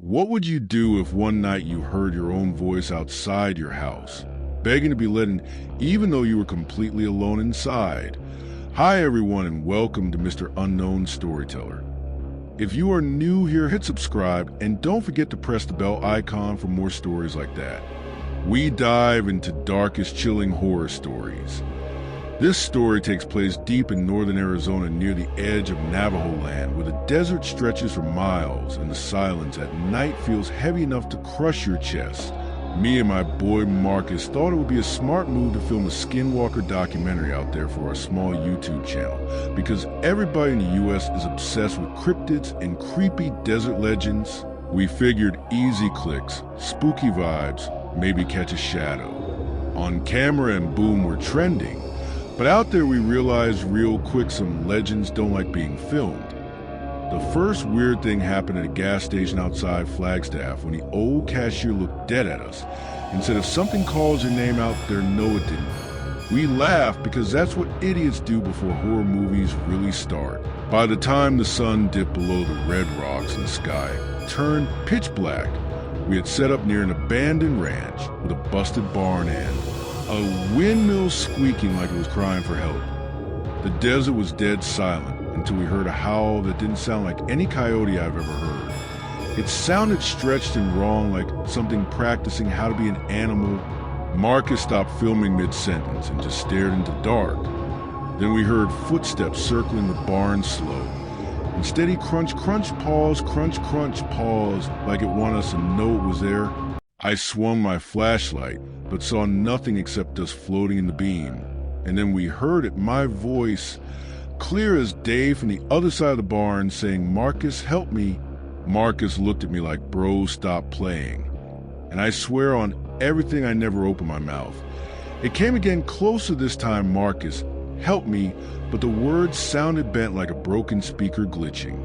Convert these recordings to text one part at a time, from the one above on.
What would you do if one night you heard your own voice outside your house, begging to be let in even though you were completely alone inside? Hi everyone and welcome to Mr. Unknown Storyteller. If you are new here, hit subscribe and don't forget to press the bell icon for more stories like that. We dive into darkest, chilling horror stories. This story takes place deep in northern Arizona near the edge of Navajo land, where the desert stretches for miles and the silence at night feels heavy enough to crush your chest. Me and my boy Marcus thought it would be a smart move to film a Skinwalker documentary out there for our small YouTube channel, because everybody in the US is obsessed with cryptids and creepy desert legends. We figured easy clicks, spooky vibes, maybe catch a shadow. On camera and boom were trending. But out there we realized real quick some legends don't like being filmed. The first weird thing happened at a gas station outside Flagstaff when the old cashier looked dead at us and said if something calls your name out there, no it didn't. We laughed because that's what idiots do before horror movies really start. By the time the sun dipped below the red rocks in the sky turned pitch black, we had set up near an abandoned ranch with a busted barn end. A windmill squeaking like it was crying for help. The desert was dead silent until we heard a howl that didn't sound like any coyote I've ever heard. It sounded stretched and wrong, like something practicing how to be an animal. Marcus stopped filming mid-sentence and just stared into the dark. Then we heard footsteps circling the barn slow. And steady crunch, crunch, pause, crunch, crunch, pause, like it wanted us to know it was there. I swung my flashlight, but saw nothing except us floating in the beam. And then we heard it, my voice, clear as day from the other side of the barn, saying, "Marcus, help me." Marcus looked at me like, "Bro, stop playing." And I swear on everything I never opened my mouth. It came again closer this time, "Marcus, help me," but the words sounded bent like a broken speaker glitching.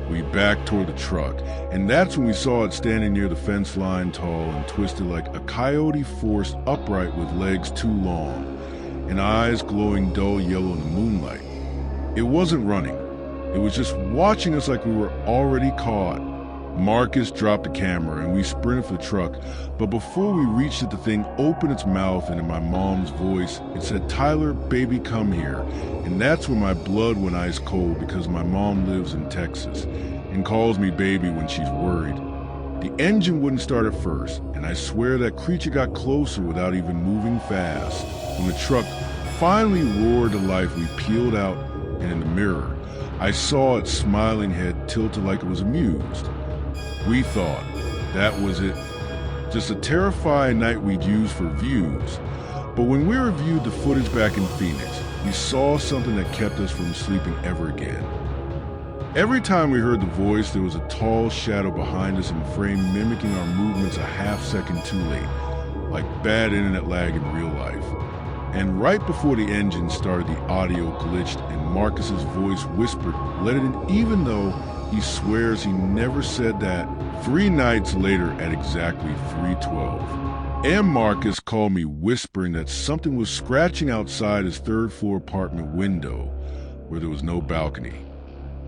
We backed toward the truck, and that's when we saw it standing near the fence line, tall and twisted like a coyote forced upright with legs too long, and eyes glowing dull yellow in the moonlight. It wasn't running. It was just watching us like we were already caught. Marcus dropped the camera and we sprinted for the truck, but before we reached it, the thing opened its mouth, and in my mom's voice, it said, "Tyler, baby, come here." And that's when my blood went ice cold, because my mom lives in Texas and calls me baby when she's worried. The engine wouldn't start at first, and I swear that creature got closer without even moving fast. When the truck finally roared to life, we peeled out, and in the mirror, I saw its smiling head tilted like it was amused. We thought that was it, just a terrifying night we'd use for views. But when we reviewed the footage back in Phoenix, we saw something that kept us from sleeping ever again. Every time we heard the voice, there was a tall shadow behind us in frame, mimicking our movements a half second too late, like bad internet lag in real life. And right before the engine started, the audio glitched and Marcus's voice whispered, "Let it in," even though he swears he never said that. 3 nights later at exactly 3:12, and Marcus called me whispering that something was scratching outside his 3rd floor apartment window where there was no balcony.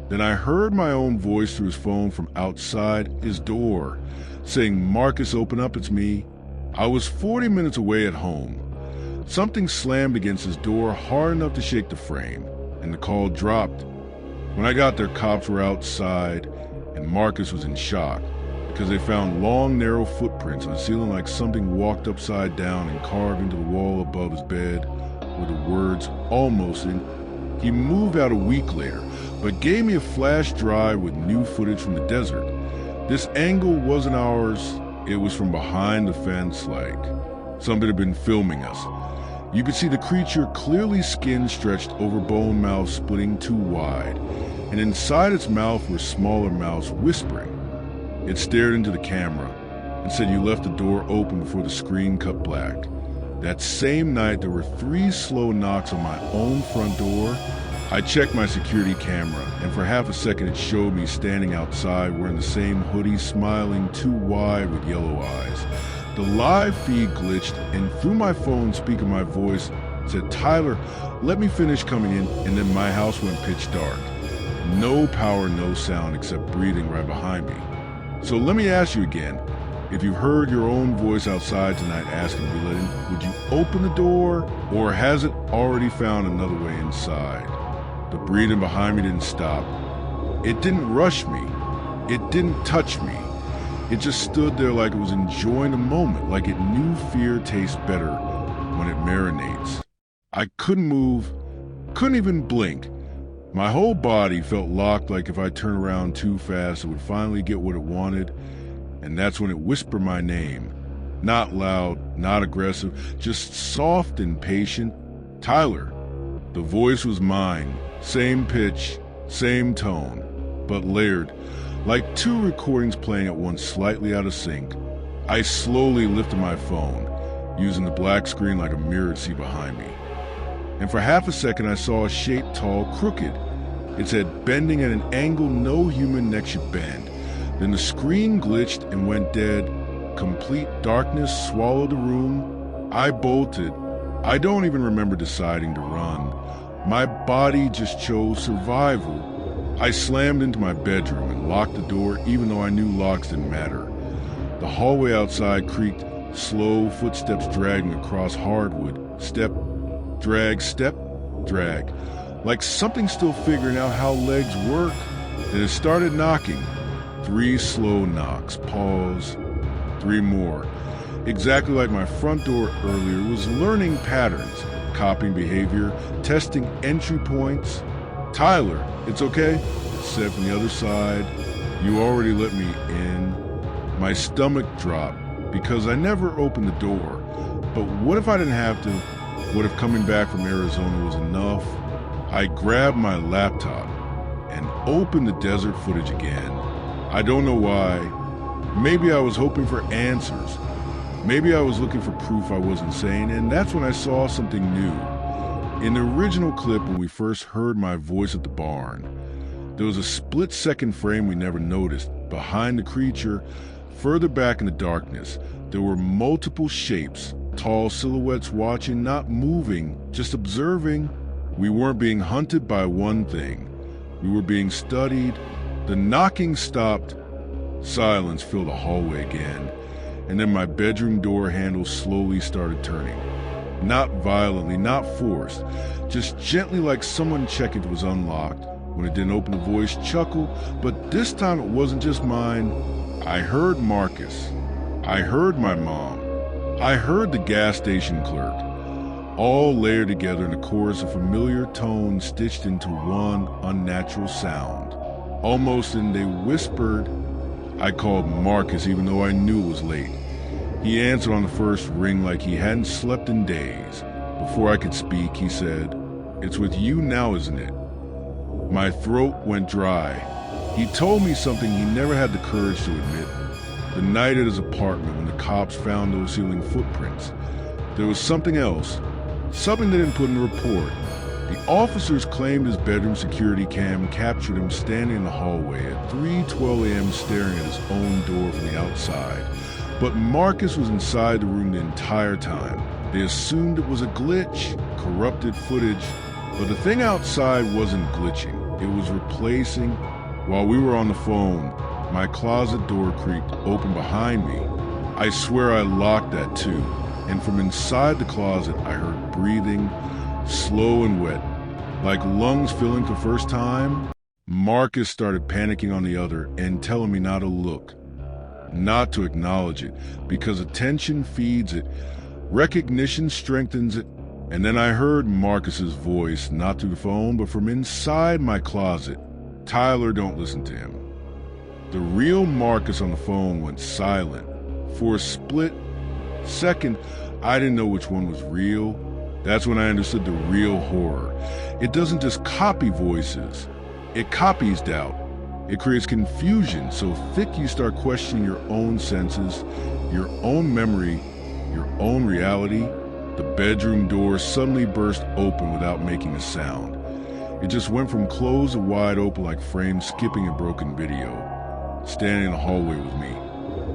Then I heard my own voice through his phone from outside his door saying, "Marcus, open up, it's me." I was 40 minutes away at home. Something slammed against his door hard enough to shake the frame, and the call dropped. When I got there, cops were outside, and Marcus was in shock because they found long, narrow footprints on the ceiling, like something walked upside down and carved into the wall above his bed with the words "almost" in. He moved out a week later, but gave me a flash drive with new footage from the desert. This angle wasn't ours. It was from behind the fence, like somebody had been filming us. You could see the creature clearly, skin stretched over bone, mouth splitting too wide, and inside its mouth were smaller mouths whispering. It stared into the camera and said, "You left the door open before the screen cut black." That same night, there were 3 slow knocks on my own front door. I checked my security camera, and for half a second it showed me standing outside wearing the same hoodie, smiling too wide with yellow eyes. The live feed glitched, and through my phone speaker my voice said, "Tyler, let me finish coming in," and then my house went pitch dark. No power, no sound except breathing right behind me. So let me ask you again. If you heard your own voice outside tonight asking to be let in, would you open the door, or has it already found another way inside? The breathing behind me didn't stop. It didn't rush me. It didn't touch me. It just stood there like it was enjoying the moment, like it knew fear tastes better when it marinates. I couldn't move, couldn't even blink. My whole body felt locked, like if I turned around too fast, it would finally get what it wanted. And that's when it whispered my name. Not loud, not aggressive, just soft and patient. Tyler. The voice was mine. Same pitch, same tone, but layered, like two recordings playing at once, slightly out of sync. I slowly lifted my phone, using the black screen like a mirror to see behind me. And for half a second I saw a shape tall, crooked, its head bending at an angle no human neck should bend. Then the screen glitched and went dead. Complete darkness swallowed the room. I bolted. I don't even remember deciding to run. My body just chose survival. I slammed into my bedroom and locked the door, even though I knew locks didn't matter. The hallway outside creaked, slow footsteps dragging across hardwood. Step, drag, like something still figuring out how legs work. Then it started knocking. 3 slow knocks, pause, 3 more. Exactly like my front door earlier, was learning patterns, copying behavior, testing entry points. Tyler, it's okay, said from the other side. You already let me in. My stomach dropped because I never opened the door. But what if I didn't have to? What if coming back from Arizona was enough? I grabbed my laptop and opened the desert footage again. I don't know why. Maybe I was hoping for answers. Maybe I was looking for proof I wasn't sane, and that's when I saw something new. In the original clip, when we first heard my voice at the barn, there was a split-second frame we never noticed. Behind the creature, further back in the darkness, there were multiple shapes, tall silhouettes watching, not moving, just observing. We weren't being hunted by one thing. We were being studied. The knocking stopped. Silence filled the hallway again, and then my bedroom door handle slowly started turning. Not violently, not forced, just gently, like someone checking it was unlocked. When it didn't open, the voice chuckled, but this time it wasn't just mine. I heard Marcus. I heard my mom. I heard the gas station clerk. All layered together in a chorus of familiar tones stitched into one unnatural sound. Almost in they whispered. I called Marcus even though I knew it was late. He answered on the first ring like he hadn't slept in days. Before I could speak, he said, "It's with you now, isn't it?" My throat went dry. He told me something he never had the courage to admit. The night at his apartment when the cops found those ceiling footprints. There was something else. Something they didn't put in the report. The officers claimed his bedroom security cam captured him standing in the hallway at 3:12 a.m. staring at his own door from the outside. But Marcus was inside the room the entire time. They assumed it was a glitch, corrupted footage. But the thing outside wasn't glitching. It was replacing. While we were on the phone, my closet door creaked open behind me. I swear I locked that too. And from inside the closet, I heard breathing, slow and wet, like lungs filling for first time. Marcus started panicking on the other and telling me not to look, not to acknowledge it, because attention feeds it, recognition strengthens it. And then I heard Marcus's voice, not through the phone, but from inside my closet. Tyler, don't listen to him. The real Marcus on the phone went silent. For a split second, I didn't know which one was real. That's when I understood the real horror. It doesn't just copy voices. It copies doubt. It creates confusion so thick you start questioning your own senses, your own memory, your own reality. The bedroom door suddenly burst open without making a sound. It just went from closed to wide open like frames skipping a broken video. Standing in the hallway with me.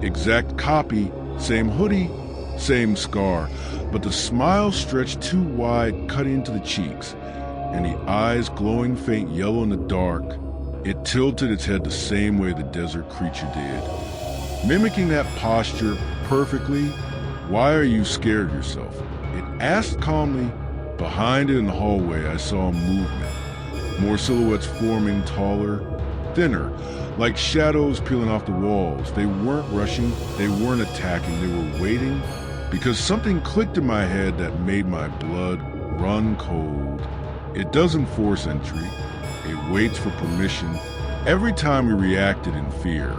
Exact copy, same hoodie, same scar, but the smile stretched too wide, cut into the cheeks, and the eyes glowing faint yellow in the dark. It tilted its head the same way the desert creature did. mimicking that posture perfectly. Why are you scared yourself? It asked calmly. Behind it in the hallway, I saw a movement. More silhouettes forming, taller, thinner, like shadows peeling off the walls. They weren't rushing, they weren't attacking, they were waiting, because something clicked in my head that made my blood run cold. It doesn't force entry, it waits for permission. Every time we reacted in fear,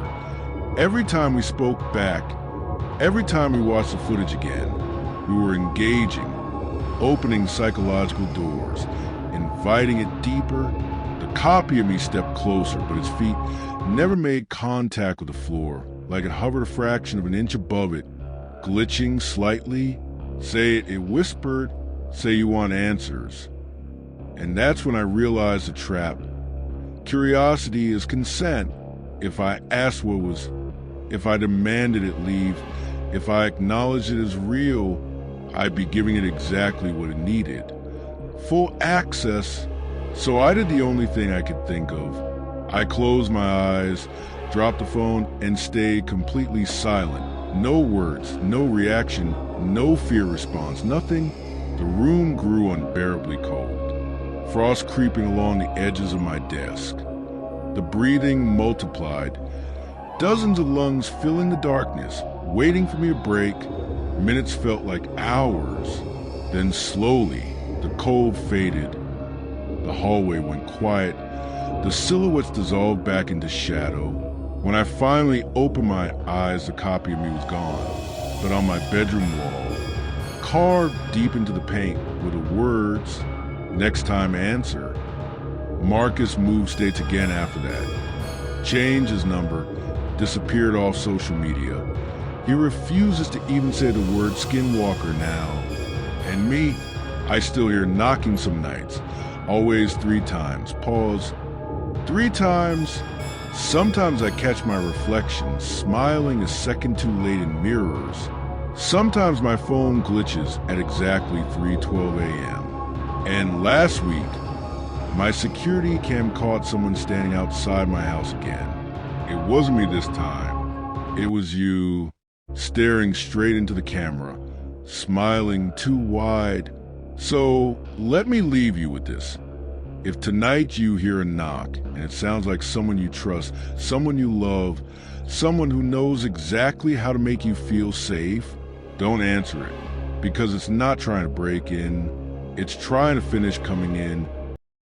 every time we spoke back, every time we watched the footage again, we were engaging, opening psychological doors, inviting it deeper. The copy of me stepped closer, but its feet never made contact with the floor, like it hovered a fraction of an inch above it, glitching slightly. Say it, it whispered, say you want answers. And that's when I realized the trap. Curiosity is consent. If I asked what was, if I demanded it leave, if I acknowledged it as real, I'd be giving it exactly what it needed. Full access. So I did the only thing I could think of. I closed my eyes, dropped the phone, and stayed completely silent. No words, no reaction, no fear response, nothing. The room grew unbearably cold, frost creeping along the edges of my desk. The breathing multiplied, dozens of lungs filling the darkness, waiting for me to break. Minutes felt like hours. Then slowly, the cold faded. The hallway went quiet. The silhouettes dissolved back into shadow. When I finally opened my eyes, the copy of me was gone. But on my bedroom wall, carved deep into the paint, were the words, "Next time answer." Marcus moved states again after that. Changed his number, disappeared off social media. He refuses to even say the word Skinwalker now. And me, I still hear knocking some nights. Always 3 times. Pause. 3 times. Sometimes I catch my reflection smiling a second too late in mirrors. Sometimes my phone glitches at exactly 3:12 a.m. And last week, my security cam caught someone standing outside my house again. It wasn't me this time. It was you, staring straight into the camera, smiling too wide. So let me leave you with this. If tonight you hear a knock and it sounds like someone you trust, someone you love, someone who knows exactly how to make you feel safe, don't answer it, because it's not trying to break in. It's trying to finish coming in.